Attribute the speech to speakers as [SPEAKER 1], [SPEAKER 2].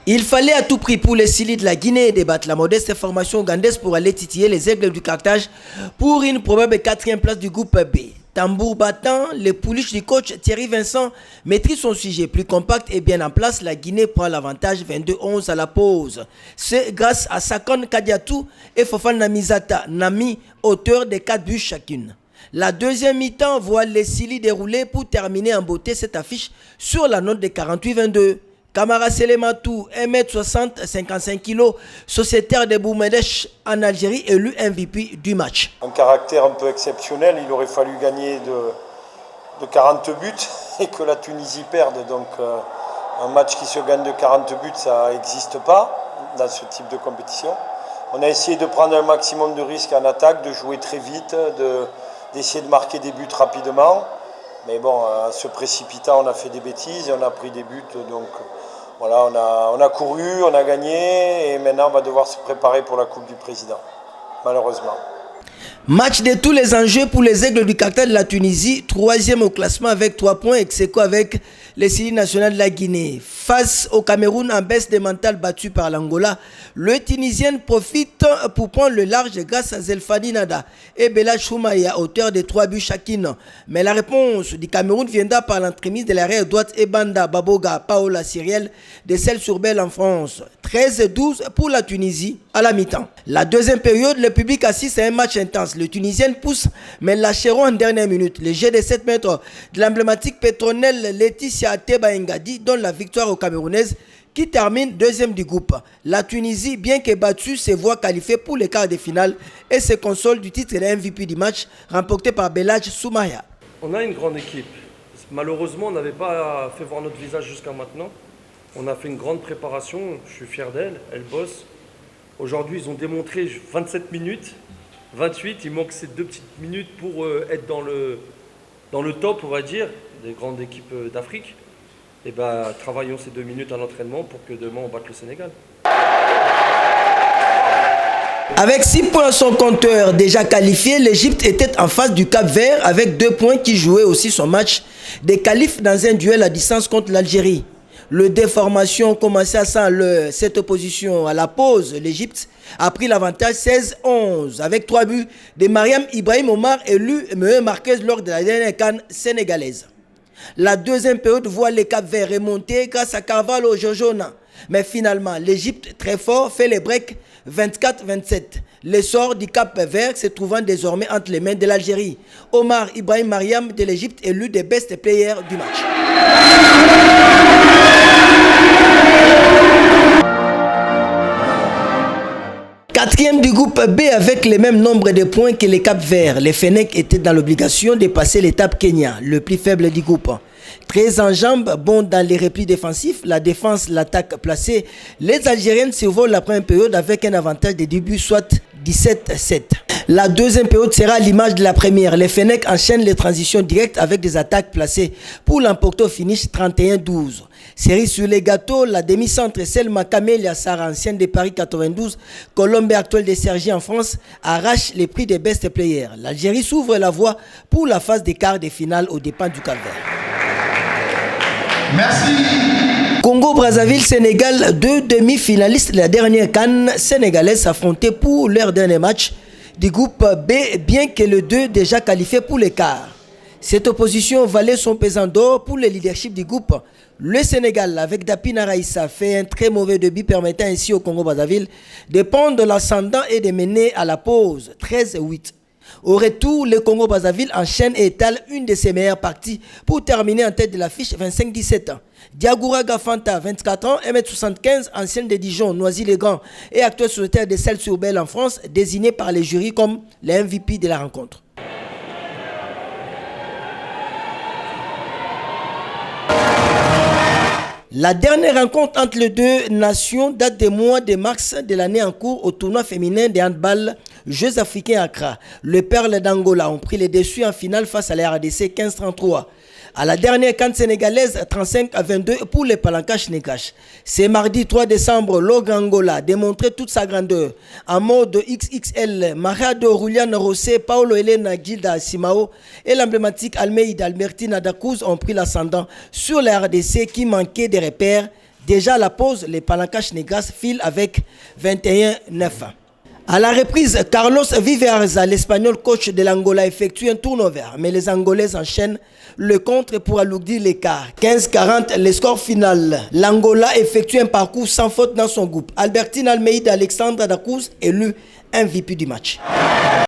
[SPEAKER 1] Il fallait à tout prix pour les Sili de la Guinée débattre la modeste formation ougandaise pour aller titiller les Aigles du Carthage pour une probable 4e place du groupe B. Tambour battant, les pouliches du coach Thierry Vincent maîtrisent son sujet plus compact et bien en place. La Guinée prend l'avantage 22-11 à la pause. C'est grâce à Sakon Kadiatou et Fofana Misata Nami, auteurs des 4 buts chacune. La deuxième mi-temps voit les Sili dérouler pour terminer en beauté cette affiche sur la note de 48-22. Kamara Selematou, 1m60, 55 kg, sociétaire de Boumedech en Algérie, élu MVP du match.
[SPEAKER 2] Un caractère un peu exceptionnel, il aurait fallu gagner de 40 buts et que la Tunisie perde. Donc un match qui se gagne de 40 buts, ça n'existe pas dans ce type de compétition. On a essayé de prendre un maximum de risques en attaque, de jouer très vite, d'essayer de marquer des buts rapidement. Mais bon, en se précipitant, on a fait des bêtises et on a pris des buts. Donc voilà, on a couru, on a gagné et maintenant on va devoir se préparer pour la Coupe du Président, malheureusement.
[SPEAKER 1] Match de tous les enjeux pour les Aigles du Carthage de la Tunisie, 3e au classement avec 3 points, ex-aequo avec les Sili nationales de la Guinée. Face au Cameroun en baisse de mental battu par l'Angola, le Tunisien profite pour prendre le large grâce à Zelfani Nada et Bella Choumaya, auteur de 3 buts chacune. Mais la réponse du Cameroun viendra par l'entremise de l'arrière droite Ebanda Baboga Paola Cyriel de Celles-sur-Belle en France. 13-12 pour la Tunisie à la mi-temps. La deuxième période, le public assiste à un match intense. Le Tunisien pousse, mais lâcheront en dernière minute. Le jet de 7 mètres de l'emblématique pétronnelle Laetitia Ateba Ngadi donne la victoire aux Camerounaises qui termine 2e du groupe. La Tunisie, bien que battue, se voit qualifiée pour les quarts de finale et se console du titre de MVP du match remporté par Belhadj Soumaya.
[SPEAKER 3] On a une grande équipe. Malheureusement, on n'avait pas fait voir notre visage jusqu'à maintenant. On a fait une grande préparation. Je suis fier d'elle. Elle bosse. Aujourd'hui, ils ont démontré 27 minutes. 28, il manque ces 2 petites minutes pour être dans le top, on va dire, des grandes équipes d'Afrique. Et travaillons ces 2 minutes à l'entraînement pour que demain on batte le Sénégal.
[SPEAKER 1] Avec 6 points à son compteur déjà qualifié, l'Égypte était en face du Cap-Vert avec 2 points qui jouait aussi son match des qualifs dans un duel à distance contre l'Algérie. Le déformation commençait à sans cette opposition à la pause. L'Égypte a pris l'avantage 16-11 avec 3 buts de Mariam Ibrahim Omar élu meilleure marqueuse lors de la dernière CAN sénégalaise. La deuxième période voit les Cap-Verts remonter grâce à Carvalho Jojona. Mais finalement, l'Égypte, très fort, fait les breaks 24-27. L'essor du Cap-Vert se trouvant désormais entre les mains de l'Algérie. Omar Ibrahim Mariam de l'Égypte élu des best players du match. Quatrième du groupe B avec le même nombre de points que les Cap-Verts. Les Fennecs étaient dans l'obligation de passer l'étape Kenya, le plus faible du groupe. Très en jambes, bon dans les replis défensifs, la défense, l'attaque placée. Les Algériennes survolent la première période avec un avantage de début, soit 17-7. La deuxième période sera à l'image de la première. Les Fennecs enchaînent les transitions directes avec des attaques placées pour l'emporter au finish 31-12. Série sur les gâteaux, la demi-centre Selma Camélia Sarah, ancienne de Paris 92, Colombe actuelle de Sergi en France, arrache les prix des best players. L'Algérie s'ouvre la voie pour la phase des quarts de finale aux dépens du Cap-Vert.
[SPEAKER 4] Merci.
[SPEAKER 1] Congo-Brazzaville, Sénégal, 2 demi-finalistes de la dernière CAN sénégalaise s'affrontaient pour leur dernier match du groupe B, bien que les 2 déjà qualifiés pour les quarts. Cette opposition valait son pesant d'or pour le leadership du groupe. Le Sénégal, avec Dapina Raïssa, fait un très mauvais début permettant ainsi au Congo-Brazzaville de prendre l'ascendant et de mener à la pause 13-8. Au retour, le Congo-Brazzaville enchaîne et étale une de ses meilleures parties pour terminer en tête de l'affiche 25-17 ans. Diagoura Gafanta, 24 ans, 1m75, ancienne de Dijon, Noisy-le-Grand et actuel sociétaire de Celles-sur-Belle en France, désigné par les jurys comme le MVP de la rencontre. La dernière rencontre entre les 2 nations date des mois de mars de l'année en cours au tournoi féminin de handball Jeux africains Accra. Les Perles d'Angola ont pris les dessus en finale face à la RDC 15-33. À la dernière CAN sénégalaise, 35-22 pour les Palancash Nekash. C'est mardi 3 décembre, l'Ogre Angola a démontré toute sa grandeur. En mode XXL, Marado Rulian Rossé, Paulo Helena Gilda Simao et l'emblématique Almeida Albertina Dacuz ont pris l'ascendant sur la RDC qui manquait des repères Déjà à la pause, les Palancas Negras filent avec 21-9. À la reprise, Carlos Viverza, l'Espagnol coach de l'Angola, effectue un turnover, mais les Angolais enchaînent le contre pour alourdir l'écart. 15-40, le score final. L'Angola effectue un parcours sans faute dans son groupe. Albertine Almeida Alexandra da Cruz élu MVP du match.